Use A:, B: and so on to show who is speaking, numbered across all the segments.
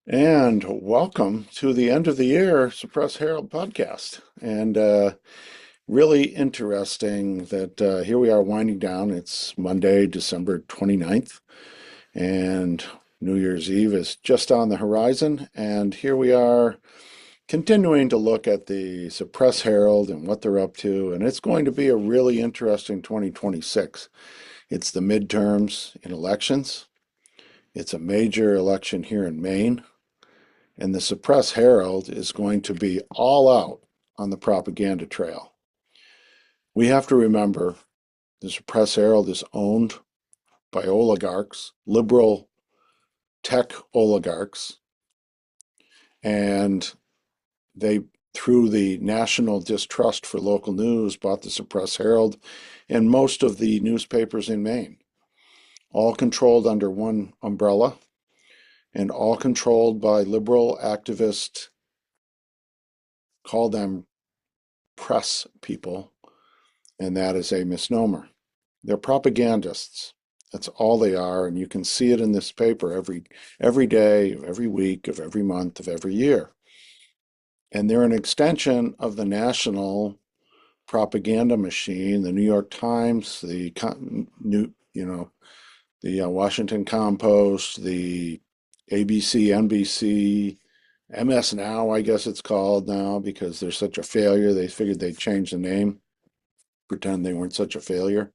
A: And welcome to the end of the year Suppress Herald podcast. And really interesting that here we are winding down. It's Monday, December 29th, and New Year's Eve is just on the horizon. And here we are continuing to look at the Suppress Herald and what they're up to. And it's going to be a really interesting 2026. It's the midterms in elections, it's a major election here in Maine. And the Suppress Herald is going to be all out on the propaganda trail. We have to remember the Suppress Herald is owned by oligarchs, liberal tech oligarchs, and they, through the national distrust for local news, bought the Suppress Herald and most of the newspapers in Maine, all controlled under one umbrella and all controlled by liberal activists, call them press people, and that is a misnomer. They're propagandists. That's all they are, and you can see it in this paper every day, every week, of every month, of every year. And they're an extension of the national propaganda machine, the New York Times, the new, the Washington Compost, the ABC, NBC, MS Now, I guess it's called now because they're such a failure. They figured they'd change the name, pretend they weren't such a failure.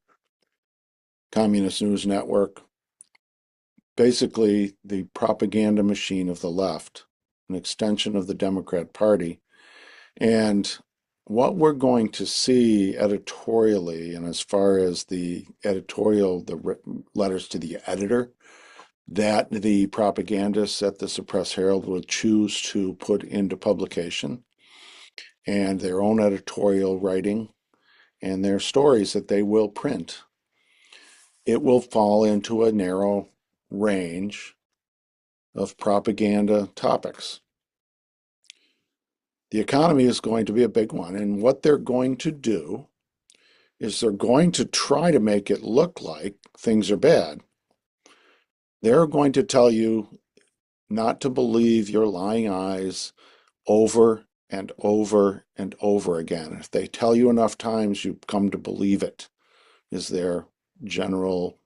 A: Communist News Network, basically the propaganda machine of the left, an extension of the Democrat Party. And what we're going to see editorially, and as far as the editorial, the letters to the editor, that the propagandists at the Suppress Herald will choose to put into publication, and their own editorial writing, and their stories that they will print, it will fall into a narrow range of propaganda topics. The economy is going to be a big one, and what they're going to do is they're going to try to make it look like things are bad. They're going to tell you not to believe your lying eyes over and over and over again. If they tell you enough times, you come to believe it, is their general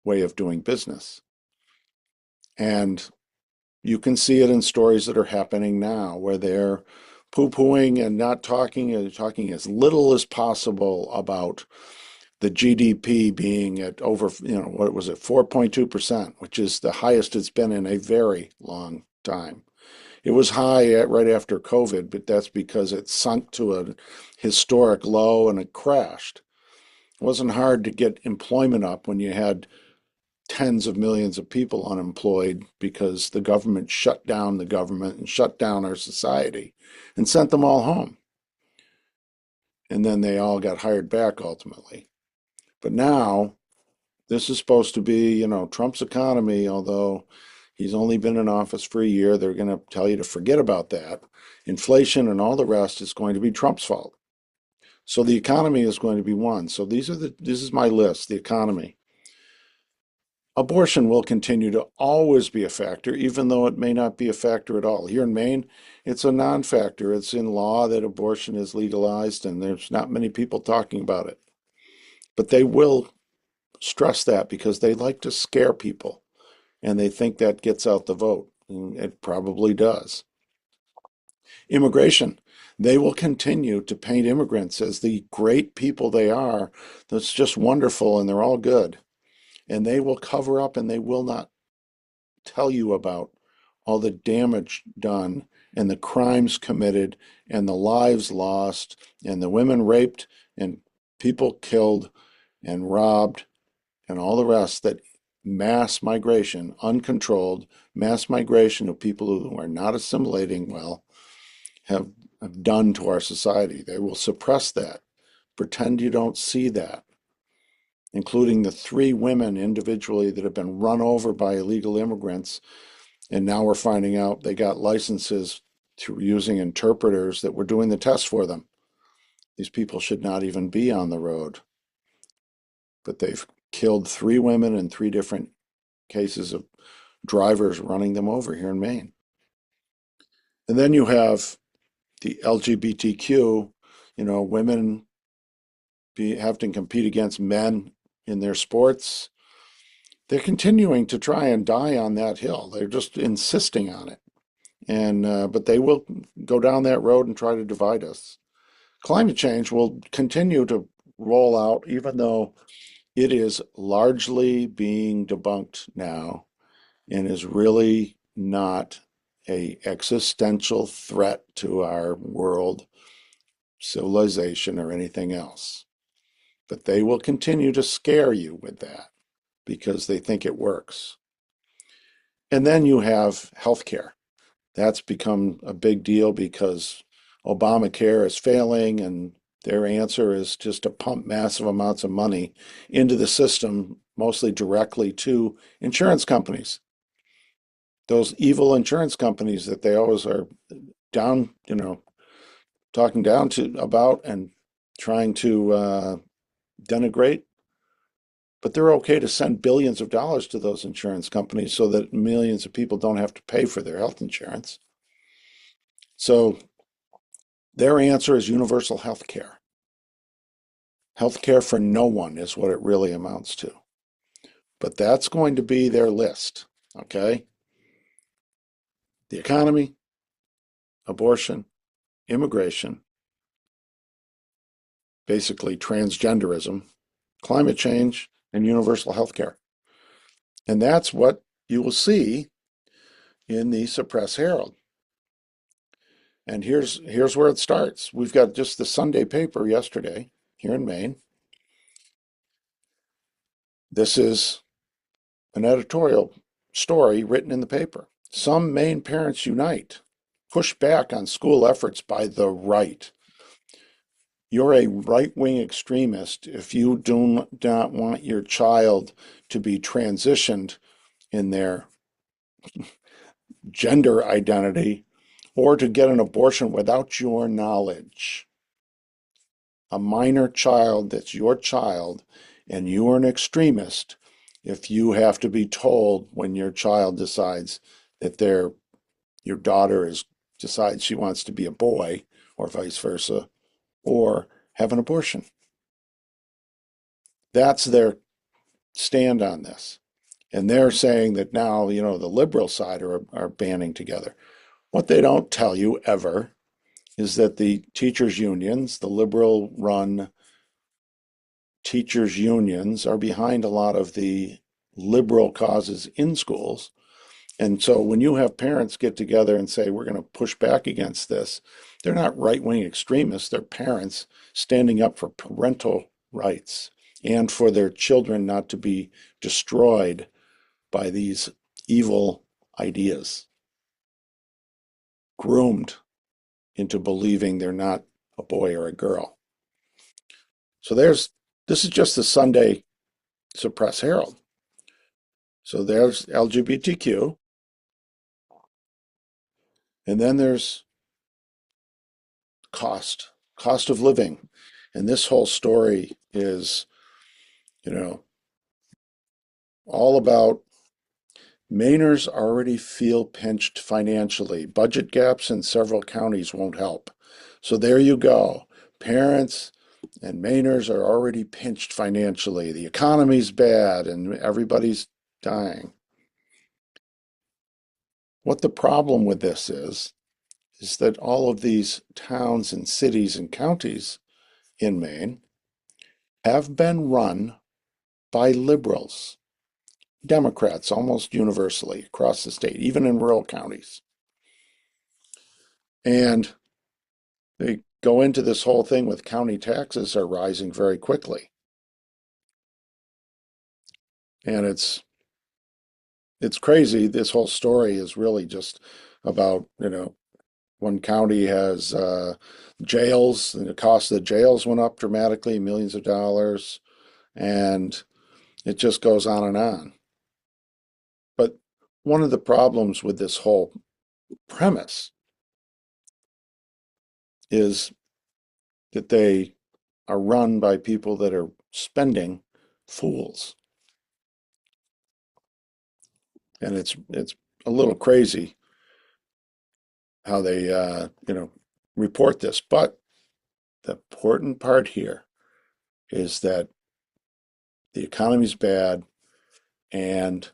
A: way of doing business. And you can see it in stories that are happening now where they're poo-pooing and not talking and talking as little as possible about the GDP being at over, what was it, 4.2%, which is the highest it's been in a very long time. It was high right after COVID, but that's because it sunk to a historic low and it crashed. It wasn't hard to get employment up when you had tens of millions of people unemployed because the government shut down the government and shut down our society and sent them all home. And then they all got hired back ultimately. But now this is supposed to be, Trump's economy, although he's only been in office for a year, they're going to tell you to forget about that. Inflation and all the rest is going to be Trump's fault. So the economy is going to be one. So this is my list, the economy. Abortion will continue to always be a factor, even though it may not be a factor at all. Here in Maine, it's a non-factor. It's in law that abortion is legalized, and there's not many people talking about it. But they will stress that because they like to scare people, and they think that gets out the vote. And it probably does. Immigration. They will continue to paint immigrants as the great people they are. That's just wonderful, and they're all good. And they will cover up and they will not tell you about all the damage done and the crimes committed and the lives lost and the women raped and people killed and robbed and all the rest that mass migration, uncontrolled mass migration of people who are not assimilating well have, have done to our society. They will suppress that, pretend you don't see that, including the three women individually that have been run over by illegal immigrants. And now we're finding out they got licenses to using interpreters that were doing the test for them. These people should not even be on the road. But they've killed three women in three different cases of drivers running them over here in Maine. And then you have the LGBTQ, women have to compete against men in their sports. They're continuing to try and die on that hill. They're just insisting on it. And but they will go down that road and try to divide us. Climate change will continue to roll out, even though it is largely being debunked now and is really not a existential threat to our world, civilization, or anything else. But they will continue to scare you with that because they think it works. And then you have healthcare. That's become a big deal because Obamacare is failing, and their answer is just to pump massive amounts of money into the system, mostly directly to insurance companies. Those evil insurance companies that they always are down, talking down to about and trying to denigrate. But they're okay to send billions of dollars to those insurance companies so that millions of people don't have to pay for their health insurance. So their answer is universal health care. Health care for no one is what it really amounts to. But that's going to be their list, okay? The economy, abortion, immigration, basically transgenderism, climate change, and universal health care. And that's what you will see in the Suppress Herald. And here's where it starts. We've got just the Sunday paper yesterday here in Maine. This is an editorial story written in the paper. Some Maine parents unite, push back on school efforts by the right. You're a right-wing extremist if you do not want your child to be transitioned in their gender identity or to get an abortion without your knowledge. A minor child that's your child, and you are an extremist if you have to be told when your child decides that your daughter decides she wants to be a boy or vice versa, or have an abortion. That's their stand on this. And they're saying that now, the liberal side are banding together. What they don't tell you ever is that the teachers' unions, the liberal run teachers' unions, are behind a lot of the liberal causes in schools. And so when you have parents get together and say, we're going to push back against this, they're not right wing extremists, they're parents standing up for parental rights and for their children not to be destroyed by these evil ideas, groomed into believing they're not a boy or a girl. So this is just the Sunday Suppress Herald. So there's LGBTQ, and then there's cost of living. And this whole story is, you know, all about Mainers already feel pinched financially. Budget gaps in several counties won't help. So there you go. Parents and Mainers are already pinched financially. The economy's bad and everybody's dying. What the problem with this is that all of these towns and cities and counties in Maine have been run by liberals, Democrats almost universally across the state, even in rural counties. And they go into this whole thing with county taxes are rising very quickly. And it's crazy. This whole story is really just about, one county has jails, and the cost of the jails went up dramatically, millions of dollars, and it just goes on and on. But one of the problems with this whole premise is that they are run by people that are spending fools. And it's a little crazy how they report this. But the important part here is that the economy's bad and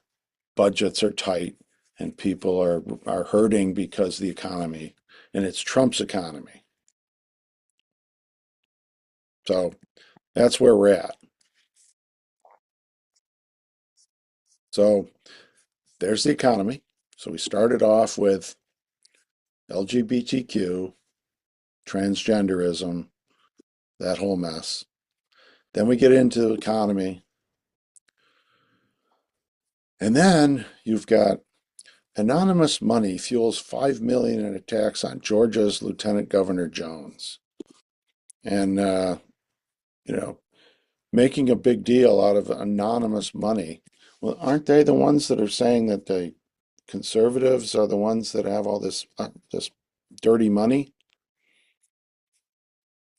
A: budgets are tight and people are hurting because of the economy, and it's Trump's economy. So that's where we're at. So there's the economy. So we started off with LGBTQ, transgenderism, that whole mess. Then we get into the economy. And then you've got anonymous money fuels 5 million in attacks on Georgia's Lieutenant Governor Jones. And you know, making a big deal out of anonymous money. Well, aren't they the ones that are saying that the conservatives are the ones that have all this dirty money?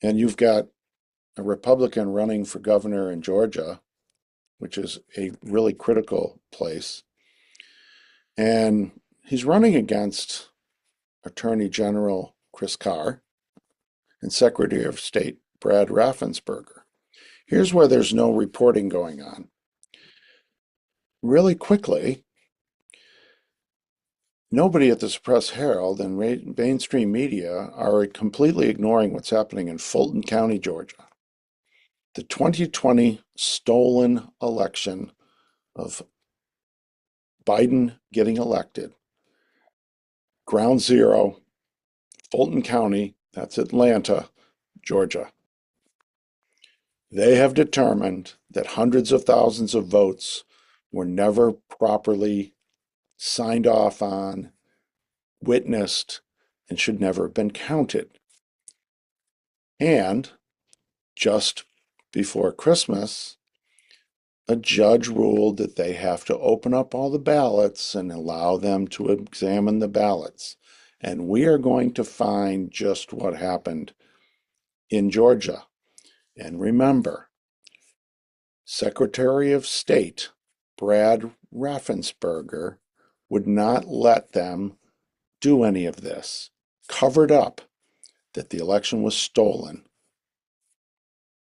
A: And you've got a Republican running for governor in Georgia, which is a really critical place. And he's running against Attorney General Chris Carr and Secretary of State Brad Raffensperger. Here's where there's no reporting going on. Really quickly, nobody at the Press Herald and mainstream media are completely ignoring what's happening in Fulton County, Georgia. The 2020 stolen election of Biden getting elected. Ground zero, Fulton County, that's Atlanta, Georgia. They have determined that hundreds of thousands of votes were never properly signed off on, witnessed, and should never have been counted. And just before Christmas, a judge ruled that they have to open up all the ballots and allow them to examine the ballots. And we are going to find just what happened in Georgia. And remember, Secretary of State Brad Raffensperger would not let them do any of this, covered up that the election was stolen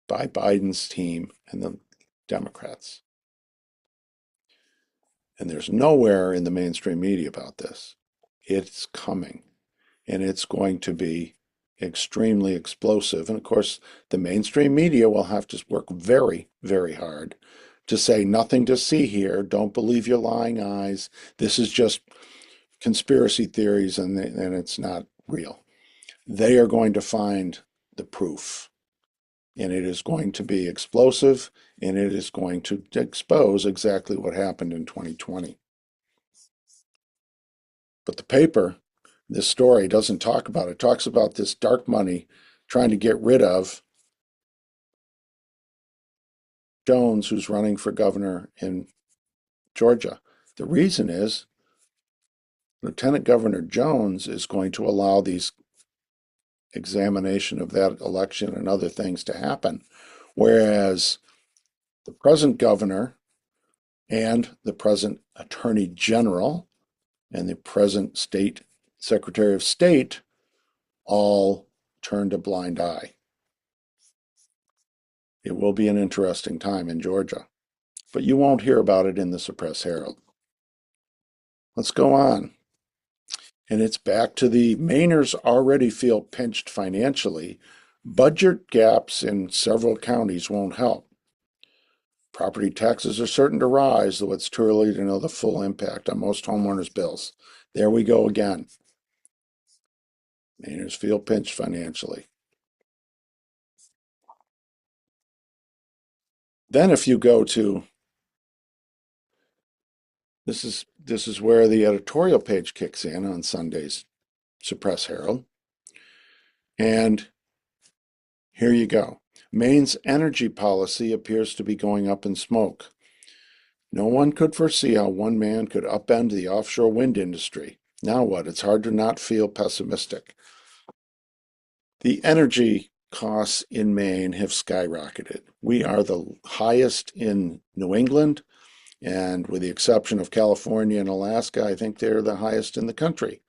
A: by Biden's team and the Democrats. And there's nowhere in the mainstream media about this. It's coming, and it's going to be extremely explosive. And of course, the mainstream media will have to work very, very hard to say nothing to see here. Don't believe your lying eyes. This is just conspiracy theories, and it's not real. They are going to find the proof, and it is going to be explosive, and it is going to expose exactly what happened in 2020. But the paper, this story doesn't talk about it. It talks about this dark money trying to get rid of Jones, who's running for governor in Georgia. The reason is Lieutenant Governor Jones is going to allow these examination of that election and other things to happen, whereas the present governor and the present attorney general and the present state secretary of state all turned a blind eye. It will be an interesting time in Georgia, but you won't hear about it in the Suppress Herald. Let's go on. And it's back to the Mainers already feel pinched financially. Budget gaps in several counties won't help. Property taxes are certain to rise, though it's too early to know the full impact on most homeowners' bills. There we go again. Mainers feel pinched financially. Then if you go to this is where the editorial page kicks in on Sunday's Suppress Herald. And here you go. Maine's energy policy appears to be going up in smoke. No one could foresee how one man could upend the offshore wind industry. Now what? It's hard to not feel pessimistic. The energy costs in Maine have skyrocketed. We are the highest in New England, And with the exception of California and Alaska, I think they're the highest in the country.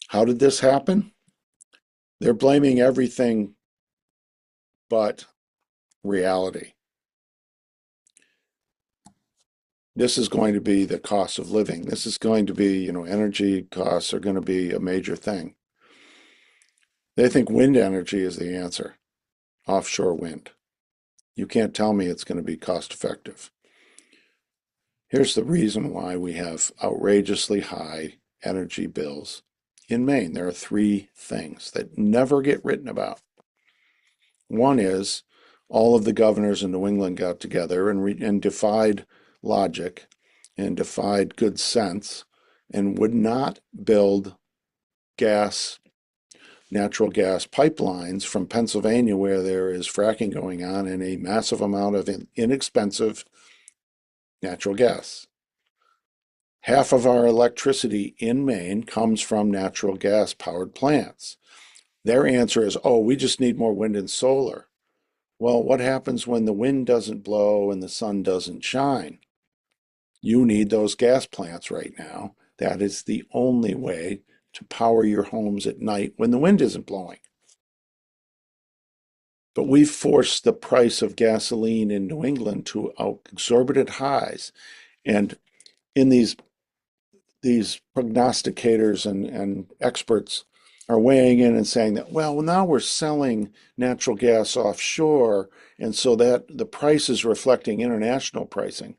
A: How did this happen? They're blaming everything but reality. This is going to be the cost of living. This is going to be, energy costs are going to be a major thing. They think wind energy is the answer, offshore wind. You can't tell me it's going to be cost effective. Here's the reason why we have outrageously high energy bills in Maine. There are three things that never get written about. One is all of the governors in New England got together and defied logic and defied good sense and would not build gas, natural gas pipelines from Pennsylvania, where there is fracking going on and a massive amount of inexpensive natural gas. Half of our electricity in Maine comes from natural gas powered plants. Their answer is, oh, we just need more wind and solar. Well, what happens when the wind doesn't blow and the sun doesn't shine? You need those gas plants right now. That is the only way to power your homes at night when the wind isn't blowing. But we've forced the price of gasoline in New England to exorbitant highs. And in these prognosticators and experts are weighing in and saying that, well, now we're selling natural gas offshore, and so that the price is reflecting international pricing.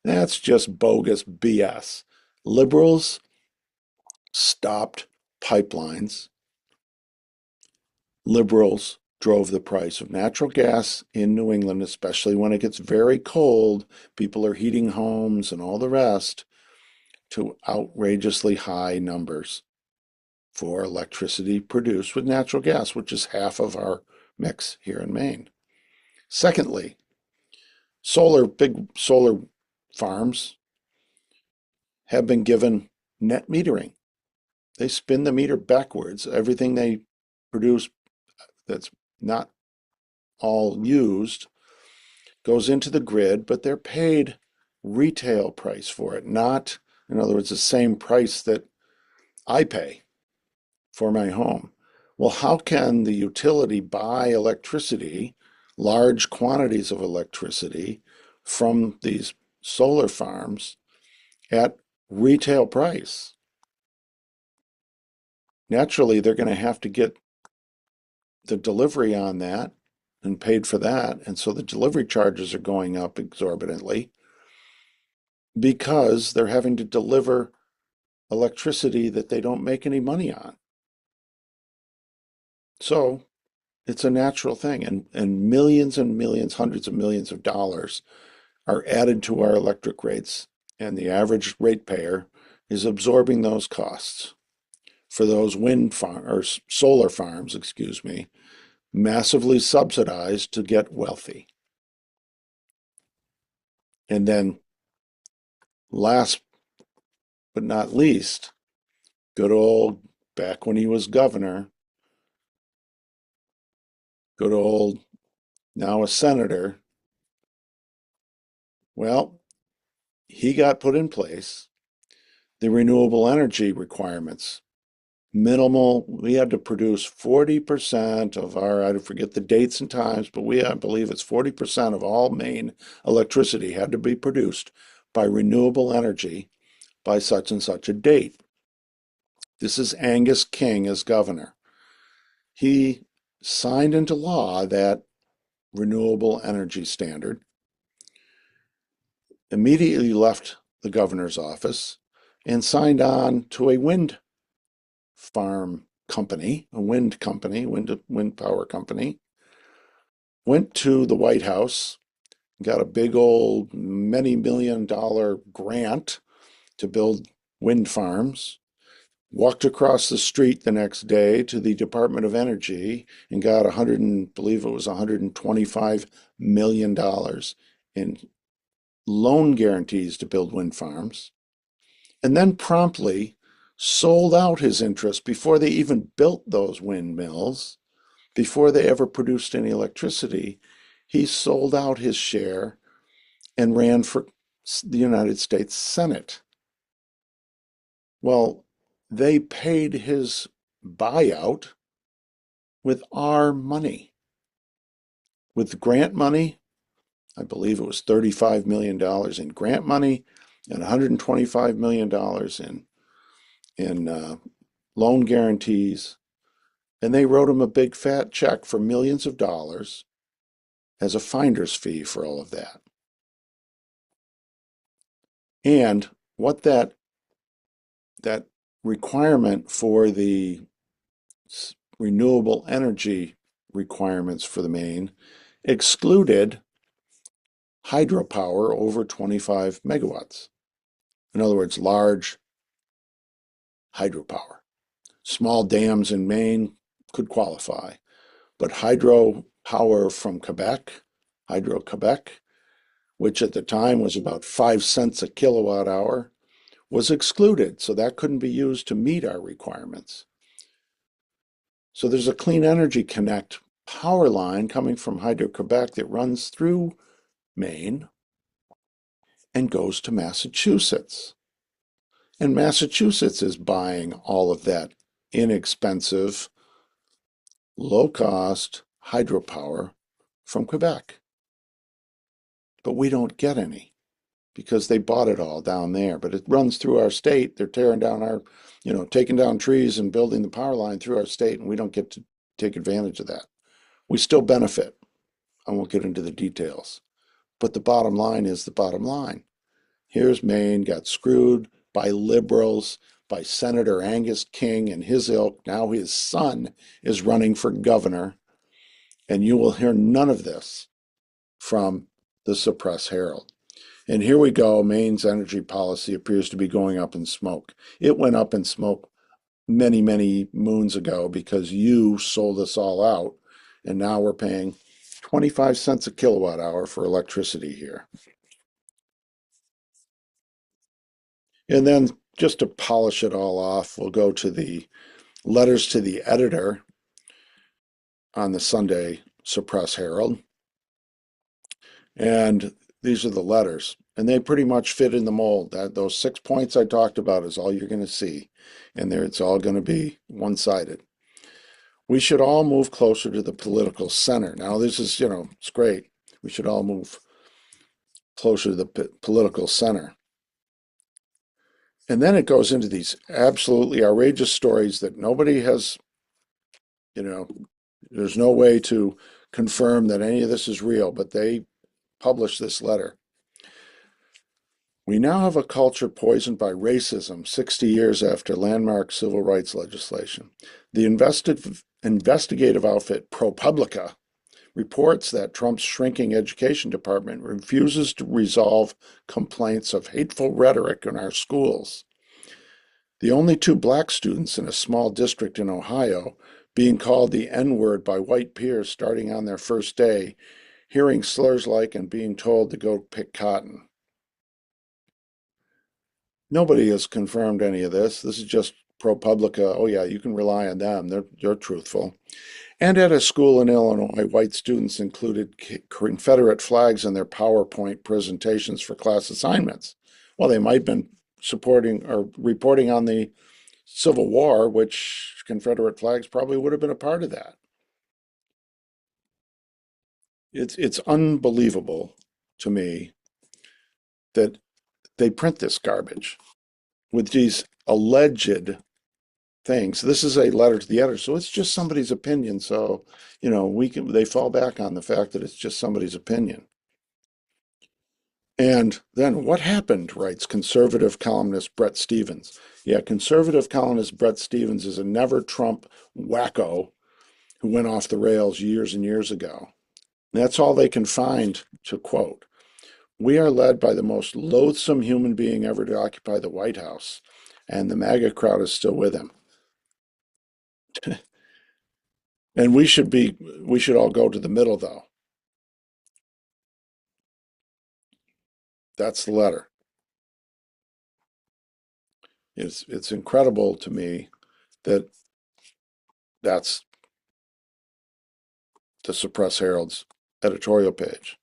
A: That's just bogus BS. Liberals stopped pipelines. Liberals drove the price of natural gas in New England, especially when it gets very cold. People are heating homes and all the rest to outrageously high numbers for electricity produced with natural gas, which is half of our mix here in Maine. Secondly, big solar farms have been given net metering. They spin the meter backwards. Everything they produce that's not all used goes into the grid, but they're paid retail price for it, not, in other words, the same price that I pay for my home. Well, how can the utility buy electricity, large quantities of electricity, from these solar farms at retail price? Naturally, they're going to have to get the delivery on that and paid for that. And so the delivery charges are going up exorbitantly because they're having to deliver electricity that they don't make any money on. So it's a natural thing. And millions, hundreds of millions of dollars are added to our electric rates. And the average ratepayer is absorbing those costs for those wind farm or solar farms, excuse me, massively subsidized to get wealthy. And then last but not least, good old back when he was governor, good old now a senator. Well, he got put in place the renewable energy requirements. Minimal, we had to produce 40% of our, I forget the dates and times, but I believe it's 40% of all Maine electricity had to be produced by renewable energy by such and such a date. This is Angus King as governor. He signed into law that renewable energy standard, immediately left the governor's office, and signed on to a wind farm company, wind power company, went to the White House, got a big old many $1 million grant to build wind farms, walked across the street the next day to the Department of Energy and got believe it was $125 million in loan guarantees to build wind farms, and then promptly sold out his interest before they even built those windmills, before they ever produced any electricity. He sold out his share and ran for the United States Senate. Well, they paid his buyout with our money, with grant money. I believe it was $35 million in grant money and $125 million in loan guarantees. And they wrote him a big fat check for millions of dollars as a finder's fee for all of that. And what that requirement for the renewable energy requirements for the Maine excluded hydropower over 25 megawatts. In other words, large hydropower. Small dams in Maine could qualify, but hydropower from Quebec, Hydro-Quebec, which at the time was about 5 cents a kilowatt hour, was excluded. So that couldn't be used to meet our requirements. So there's a Clean Energy Connect power line coming from Hydro-Quebec that runs through Maine and goes to Massachusetts. And Massachusetts is buying all of that inexpensive, low-cost hydropower from Quebec. But we don't get any because they bought it all down there. But it runs through our state. They're tearing down taking down trees and building the power line through our state, and we don't get to take advantage of that. We still benefit. I won't get into the details. But the bottom line is the bottom line. Here's Maine got screwed by liberals, by Senator Angus King and his ilk. Now his son is running for governor, and you will hear none of this from the suppressed Herald. And here we go. Maine's energy policy appears to be going up in smoke. It went up in smoke many, many moons ago because you sold us all out, and now we're paying 25 cents a kilowatt hour for electricity here. And then just to polish it all off, we'll go to the letters to the editor on the Sunday Suppress Herald. And these are the letters. And they pretty much fit in the mold. Those 6 points I talked about is all you're going to see. And there it's all going to be one-sided. We should all move closer to the political center. Now, this is, it's great. We should all move closer to the political center. And then it goes into these absolutely outrageous stories that nobody has, there's no way to confirm that any of this is real, but they published this letter. We now have a culture poisoned by racism 60 years after landmark civil rights legislation. The investigative outfit ProPublica reports that Trump's shrinking education department refuses to resolve complaints of hateful rhetoric in our schools. The only two black students in a small district in Ohio being called the N-word by white peers starting on their first day, hearing slurs like and being told to go pick cotton. Nobody has confirmed any of this. This is just ProPublica. Oh yeah, you can rely on them. They're truthful. And at a school in Illinois, white students included Confederate flags in their PowerPoint presentations for class assignments. Well, they might have been supporting or reporting on the Civil War, which Confederate flags probably would have been a part of that. It's unbelievable to me that they print this garbage with these alleged things. This is a letter to the editor, so it's just somebody's opinion. So, they fall back on the fact that it's just somebody's opinion. And then what happened, writes conservative columnist Bret Stephens. Yeah, conservative columnist Bret Stephens is a never Trump wacko who went off the rails years and years ago. And that's all they can find to quote. We are led by the most loathsome human being ever to occupy the White House, and the MAGA crowd is still with him. And we should all go to the middle, though. That's the letter. It's incredible to me that that's the Suppress Herald's editorial page.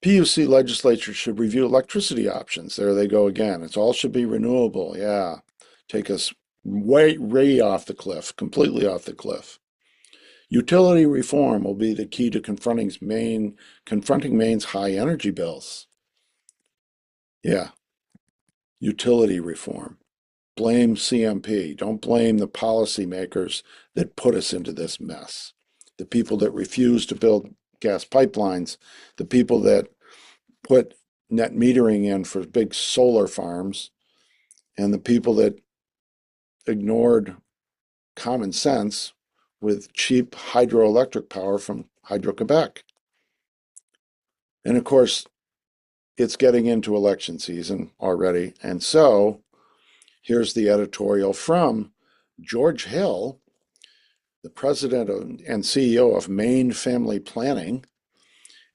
A: PUC legislature should review electricity options. There they go again. It's all should be renewable. Yeah. Take us way off the cliff, completely off the cliff. Utility reform will be the key to confronting Maine's high energy bills. Yeah, utility reform. Blame CMP. Don't blame the policymakers that put us into this mess. The people that refuse to build gas pipelines, the people that put net metering in for big solar farms, and the people that ignored common sense with cheap hydroelectric power from Hydro-Quebec. And of course, it's getting into election season already. And so here's the editorial from George Hill, the president and CEO of Maine Family Planning,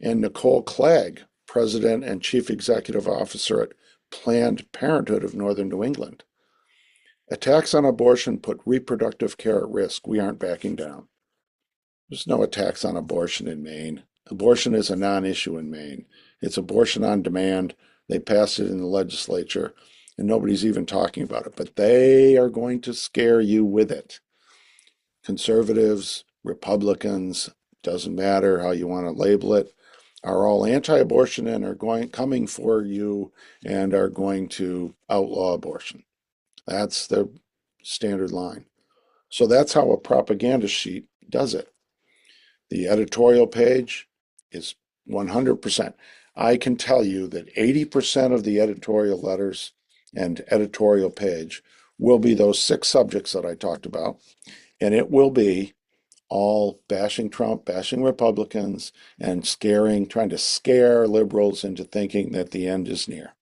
A: and Nicole Clegg, president and chief executive officer at Planned Parenthood of Northern New England. Attacks on abortion put reproductive care at risk. We aren't backing down. There's no attacks on abortion in Maine. Abortion is a non-issue in Maine. It's abortion on demand. They passed it in the legislature, and nobody's even talking about it. But they are going to scare you with it. Conservatives, Republicans, doesn't matter how you want to label it, are all anti-abortion and are coming for you and are going to outlaw abortion. That's their standard line. So that's how a propaganda sheet does it. The editorial page is 100%. I can tell you that 80% of the editorial letters and editorial page will be those 6 subjects that I talked about, and it will be all bashing Trump, bashing Republicans, and trying to scare liberals into thinking that the end is near.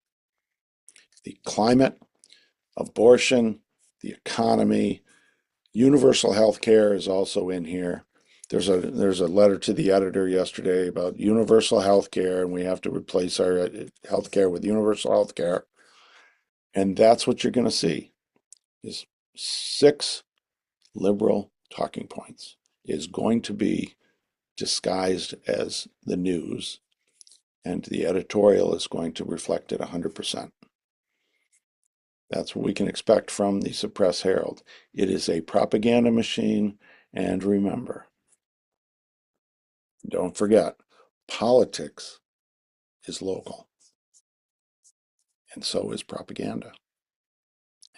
A: The climate, abortion, the economy, universal health care is also in here. There's a letter to the editor yesterday about universal health care, and we have to replace our health care with universal health care. And that's what you're going to see is 6 liberal talking points is going to be disguised as the news, and the editorial is going to reflect it 100%. That's what we can expect from the suppressed Herald. It is a propaganda machine, and remember, don't forget, politics is local, and so is propaganda.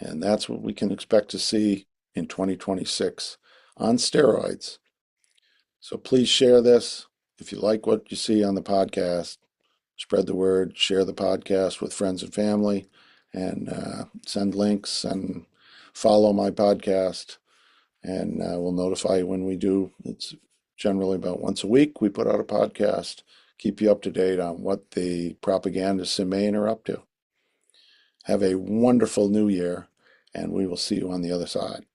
A: And that's what we can expect to see in 2026 on steroids. So please share this. If you like what you see on the podcast, spread the word, share the podcast with friends and family, and send links and follow my podcast. And we'll notify you when we do. It's generally about once a week. We put out a podcast, keep you up to date on what the propagandists in Maine are up to. Have a wonderful new year, and we will see you on the other side.